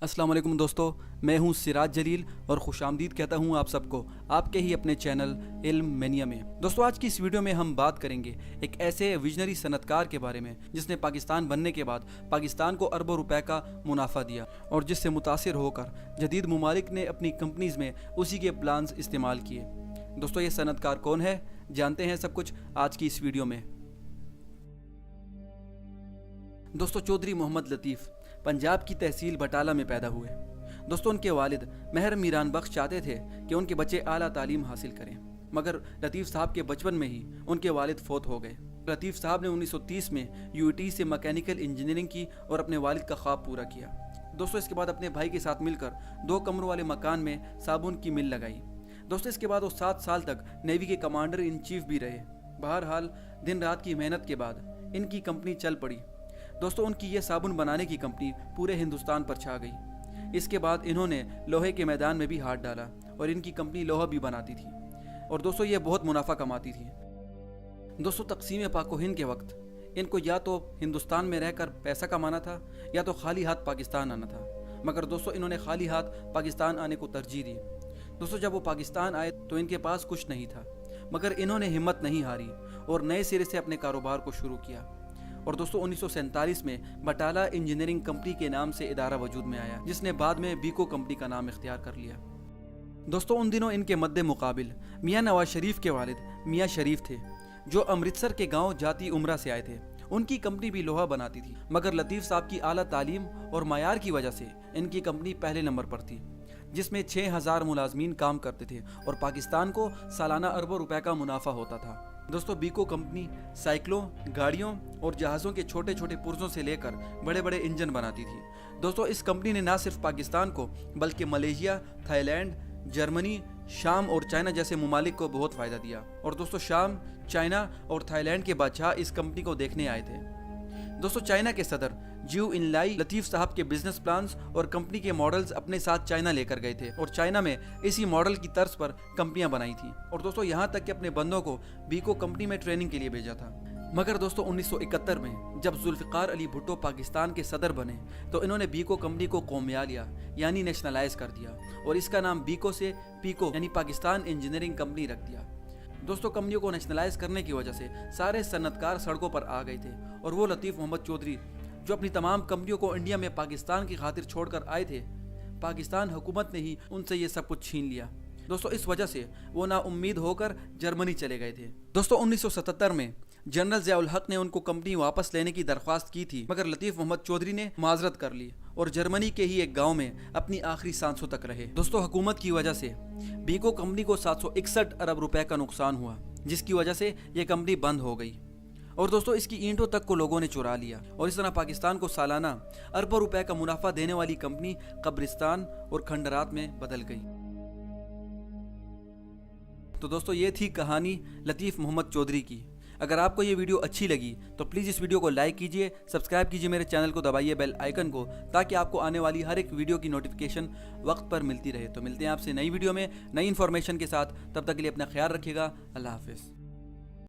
السلام علیکم دوستو، میں ہوں سراج جلیل اور خوش آمدید کہتا ہوں آپ سب کو آپ کے ہی اپنے چینل علم مینیا میں۔ دوستو آج کی اس ویڈیو میں ہم بات کریں گے ایک ایسے ویژنری صنعت کار کے بارے میں جس نے پاکستان بننے کے بعد پاکستان کو اربوں روپے کا منافع دیا اور جس سے متاثر ہو کر جدید ممالک نے اپنی کمپنیز میں اسی کے پلانز استعمال کیے۔ دوستو یہ صنعت کار کون ہے؟ جانتے ہیں سب کچھ آج کی اس ویڈیو میں۔ دوستو چودھری محمد لطیف پنجاب کی تحصیل بٹالہ میں پیدا ہوئے۔ دوستو ان کے والد مہر میران بخش چاہتے تھے کہ ان کے بچے اعلیٰ تعلیم حاصل کریں، مگر لطیف صاحب کے بچپن میں ہی ان کے والد فوت ہو گئے۔ لطیف صاحب نے 1930 میں UT سے مکینیکل انجینئرنگ کی اور اپنے والد کا خواب پورا کیا۔ دوستو اس کے بعد اپنے بھائی کے ساتھ مل کر 2 کمروں والے مکان میں صابن کی مل لگائی۔ دوستو اس کے بعد وہ 7 سال تک نیوی کے کمانڈر ان چیف بھی رہے۔ بہرحال دن رات کی محنت کے بعد ان کی کمپنی چل پڑی۔ دوستو ان کی یہ صابن بنانے کی کمپنی پورے ہندوستان پر چھا گئی۔ اس کے بعد انہوں نے لوہے کے میدان میں بھی ہاتھ ڈالا اور ان کی کمپنی لوہا بھی بناتی تھی اور دوستو یہ بہت منافع کماتی تھی۔ دوستو تقسیم پاک و ہند کے وقت ان کو یا تو ہندوستان میں رہ کر پیسہ کمانا تھا یا تو خالی ہاتھ پاکستان آنا تھا، مگر دوستو انہوں نے خالی ہاتھ پاکستان آنے کو ترجیح دی۔ دوستو جب وہ پاکستان آئے تو ان کے پاس کچھ نہیں تھا، مگر انہوں نے ہمت نہیں ہاری اور نئے سرے سے اپنے کاروبار کو شروع کیا۔ اور دوستو 1947 میں بٹالہ انجینئرنگ کمپنی کے نام سے ادارہ وجود میں آیا، جس نے بعد میں بیکو کمپنی کا نام اختیار کر لیا۔ دوستو ان دنوں ان کے مد مقابل میاں نواز شریف کے والد میاں شریف تھے، جو امرتسر کے گاؤں جاتی امرہ سے آئے تھے۔ ان کی کمپنی بھی لوہا بناتی تھی، مگر لطیف صاحب کی اعلیٰ تعلیم اور معیار کی وجہ سے ان کی کمپنی پہلے نمبر پر تھی، جس میں 6000 ملازمین کام کرتے تھے اور پاکستان کو سالانہ اربوں روپے کا منافع ہوتا تھا۔ دوستو بیکو کمپنی سائیکلوں، گاڑیوں اور جہازوں کے چھوٹے چھوٹے پرزوں سے لے کر بڑے بڑے انجن بناتی تھی۔ دوستو اس کمپنی نے نہ صرف پاکستان کو بلکہ ملیشیا، تھائی لینڈ، جرمنی، شام اور چائنا جیسے ممالک کو بہت فائدہ دیا۔ اور دوستو شام، چائنا اور تھائی لینڈ کے بادشاہ اس کمپنی کو دیکھنے آئے تھے۔ دوستو چائنا کے صدر جیو انلائی لطیف صاحب کے بزنس پلانز اور کمپنی کے ماڈلز اپنے ساتھ چائنا لے کر گئے تھے اور چائنا میں اسی ماڈل کی طرز پر کمپنیاں بنائی تھیں، اور دوستو یہاں تک کہ اپنے بندوں کو بیکو کمپنی میں ٹریننگ کے لیے بھیجا تھا۔ مگر دوستو 1971 میں جب ذوالفقار علی بھٹو پاکستان کے صدر بنے تو انہوں نے بیکو کمپنی کو قومیالیا یعنی نیشنلائز کر دیا اور اس کا نام بیکو سے پیکو یعنی پاکستان انجینئرنگ کمپنی رکھ دیا۔ دوستو کمپنیوں کو نیشنلائز کرنے کی وجہ سے سارے صنعت کار سڑکوں پر آ گئے تھے اور وہ لطیف محمد چودھری جو اپنی تمام کمپنیوں کو انڈیا میں پاکستان کی خاطر چھوڑ کر آئے تھے، پاکستان حکومت نے ہی ان سے یہ سب کچھ چھین لیا۔ دوستو اس وجہ سے وہ نا امید ہو کر جرمنی چلے گئے تھے۔ دوستو 1977 میں جنرل ضیاء الحق نے ان کو کمپنی واپس لینے کی درخواست کی تھی، مگر لطیف محمد چودھری نے معذرت کر لی اور جرمنی کے ہی ایک گاؤں میں اپنی آخری سانسوں تک رہے۔ دوستو حکومت کی وجہ سے بیکو کمپنی کو 761 ارب روپے کا نقصان ہوا، جس کی وجہ سے یہ کمپنی بند ہو گئی اور دوستو اس کی اینٹوں تک کو لوگوں نے چرا لیا اور اس طرح پاکستان کو سالانہ اربوں روپے کا منافع دینے والی کمپنی قبرستان اور کھنڈرات میں بدل گئی۔ تو دوستو یہ تھی کہانی لطیف محمد چودھری کی۔ اگر آپ کو یہ ویڈیو اچھی لگی تو پلیز اس ویڈیو کو لائک کیجئے، سبسکرائب کیجئے میرے چینل کو، دبائیے بیل آئیکن کو تاکہ آپ کو آنے والی ہر ایک ویڈیو کی نوٹیفیکیشن وقت پر ملتی رہے۔ تو ملتے ہیں آپ سے نئی ویڈیو میں نئی انفارمیشن کے ساتھ، تب تک کے لیے اپنا خیال رکھیے گا۔ اللہ حافظ۔